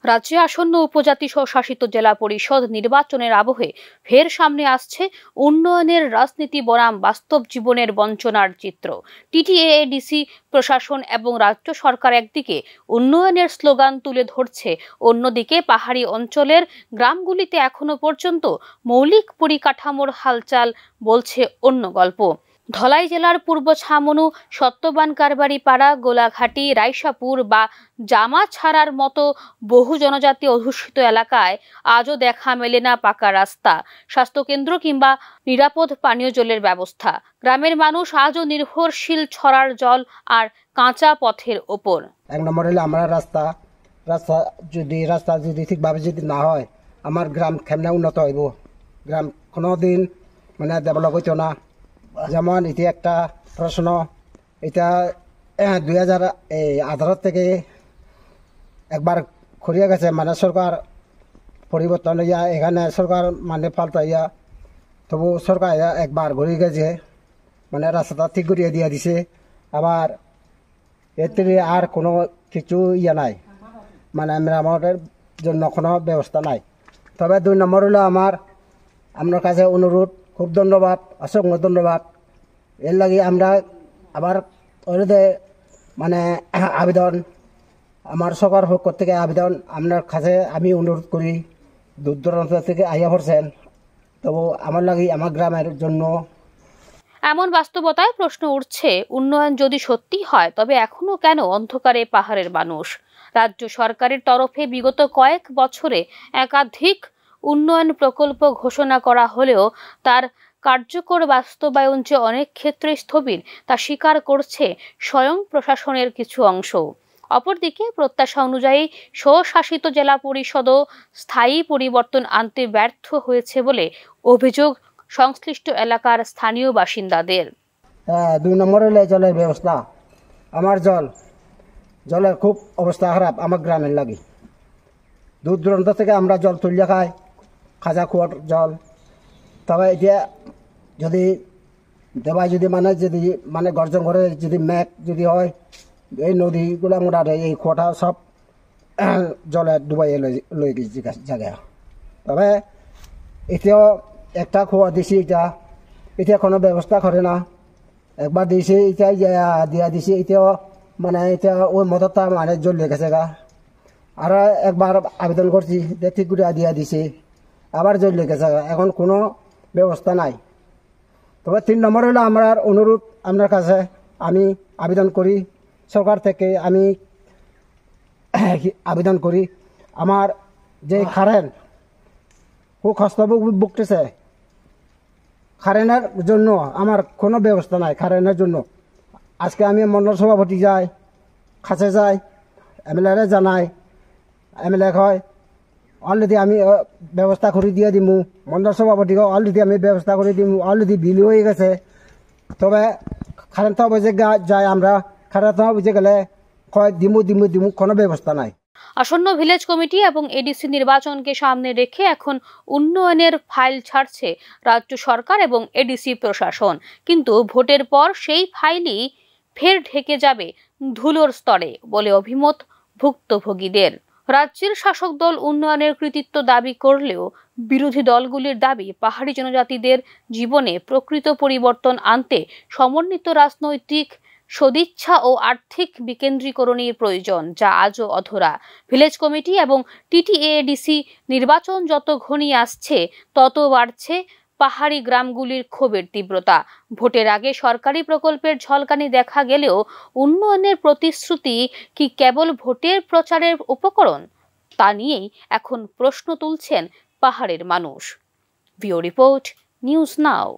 রাজ্যে আসন্ন উপজাতি স্বশাসিত জেলা পরিষদ নির্বাচনের আবহে ফের সামনে আসছে উন্নয়নের রাজনীতি বনাম বাস্তব জীবনের বঞ্চনার চিত্র। টিটিএডিসি প্রশাসন এবং রাজ্য সরকার একদিকে উন্নয়নের স্লোগান তুলে ধরছে, অন্যদিকে পাহাড়ি অঞ্চলের গ্রামগুলিতে এখনো পর্যন্ত মৌলিক পরিকাঠামোর হালচাল বলছে অন্য গল্প। ধলাই জেলার পূর্ব ছামনু, সত্যবান কারবারি পাড়া, গোলাঘাটি, রাইসাপুর বা জামাছাড়ার মতো বহু জনজাতি অধ্যুষিত এলাকায় আজও দেখা মেলে না পাকা রাস্তা, স্বাস্থ্যকেন্দ্র কিংবা নিরাপদ পানীয় জলের ব্যবস্থা। গ্রামের মানুষ আজও নির্ভরশীল ছড়ার জল আর কাঁচা পথের ওপর। এক নম্বর হলে আমরা রাস্তা যদি ঠিকভাবে যদি না হয়, আমার গ্রাম কেমনে উন্নত হইব? গ্রাম কোনোদিন ডেভেলপ হইতো না। যেমন এটি একটা প্রশ্ন, এটা 2018 থেকে একবার করিয়া গেছে, সরকার পরিবর্তন হইয়া এখানে সরকার পাল্টাইয়া, তবু সরকার একবার ঘুরে গেছে, রাস্তাটা ঠিক করিয়া দিয়া দিছে। আবার এর থেকে আর কোনো কিছু নাই, আমাদের জন্য কোনো ব্যবস্থা নাই। তবে 2 নম্বর হলো আপনার কাছে অনুরোধ, খুব ধন্যবাদ, অসংখ্য ধন্যবাদ। এর লাগে আমরা আবার আবেদন, আমার সরকার পক্ষ থেকে আবেদন আপনার কাছে আমি অনুরোধ করি, দূর দূরান্ত থেকে আইয়া পড়ছেন, তবু আমার লাগে আমার গ্রামের জন্য। এমন বাস্তবতায় প্রশ্ন উঠছে, উন্নয়ন যদি সত্যি হয় তবে এখনো কেন অন্ধকারে পাহাড়ের মানুষ? রাজ্য সরকারের তরফে বিগত কয়েক বছরে একাধিক উন্নয়ন প্রকল্প ঘোষণা করা হলেও তার কার্যকর বাস্তবায়ন যে অনেক ক্ষেত্রে স্থবির, তা স্বীকার করছে স্বয়ং প্রশাসনের কিছু অংশ। অপরদিকে প্রত্যাশা অনুযায়ী স্বশাসিত জেলা পরিষদও স্থায়ী পরিবর্তন আনতে ব্যর্থ হয়েছে বলে অভিযোগ সংশ্লিষ্ট এলাকার স্থানীয় বাসিন্দাদের। 2 নম্বর হলে জলের ব্যবস্থা। আমার জলের খুব অবস্থা খারাপ আমার গ্রামের লাগে। দূর দূরান্ত থেকে আমরা জল তুলিয়া খাই, খাজা কুয়ার জল। তবে এটা যদি দেবায় যদি গর্জন করে, যদি মেঘ যদি হয়, এই নদীগুলো এই কুয়াটা সব জলে ডুবাইয়ে লই গেছে জায়গা। তবে এটাও একটা কুয়া দিছি, এটা কোনো ব্যবস্থা করে না। একবার দিয়েছে, এটাই দিয়া দিছে, এটাও এটা ওই মদতটা জ্বলে গেছে গা। আর একবার আবেদন করছি, ঠিক করে দিয়া দিছে, আবার জ্বলে গেছে গা। এখন কোনো ব্যবস্থা নাই। তবে 3 নম্বর হলো আমার অনুরোধ আপনার কাছে, আমি আবেদন করি, সরকার থেকে আমি আবেদন করি, আমার যে কারেন্ট খুব কষ্ট ভুগতেছে, কারেন্টের জন্য আমার কোনো ব্যবস্থা নাই। কারেন্টের জন্য আজকে আমি মন্ডল সভাপতি যাই, কাছে যাই, এমএলএ জানাই, এমএলএ হয় অলরেডি আমি ব্যবস্থা করে দিয়ে দিমু, মন্ডল সভাপতিকে অলরেডি আমি ব্যবস্থা করে দিমু, অলরেডি বিল হয়ে গেছে। তবে কারেন্ট বুঝে যাই, আমরা কারেন্ট বুঝে গেলে কয় দিমু, কোনো ব্যবস্থা নাই। আসন্ন ভিলেজ কমিটি এবং এডিসি নির্বাচনকে সামনে রেখে এখন উন্নয়নের ফাইল ছাড়ছে রাজ্য সরকার এবং এডিসি প্রশাসন, কিন্তু ভোটের পর সেই ফাইলই ফের ঢেকে যাবে ধুলোর স্তরে বলে অভিমত ভুক্তভোগীদের। রাজ্যের শাসক দল উন্নয়নের কৃতিত্ব দাবি করলেও বিরোধী দলগুলির দাবি পাহাড়ি জনজাতিদের জীবনে প্রকৃত পরিবর্তন আনতে সমন্বিত রাজনৈতিক সদিচ্ছা ও আর্থিক বিকেন্দ্রীকরণের প্রয়োজন, যা আজও অধরা। ভিলেজ কমিটি এবং টিটিএডিসি নির্বাচন যত ঘনিয়ে আসছে তত বাড়ছে পাহাড়ি গ্রামগুলির ক্ষোভের তীব্রতা। ভোটের আগে সরকারি প্রকল্পের ঝলকানি দেখা গেলেও উন্নয়নের প্রতিশ্রুতি কি কেবল ভোটের প্রচারের উপকরণ, তা নিয়েই এখন প্রশ্ন তুলছেন পাহাড়ের মানুষ। Bureau report, news now.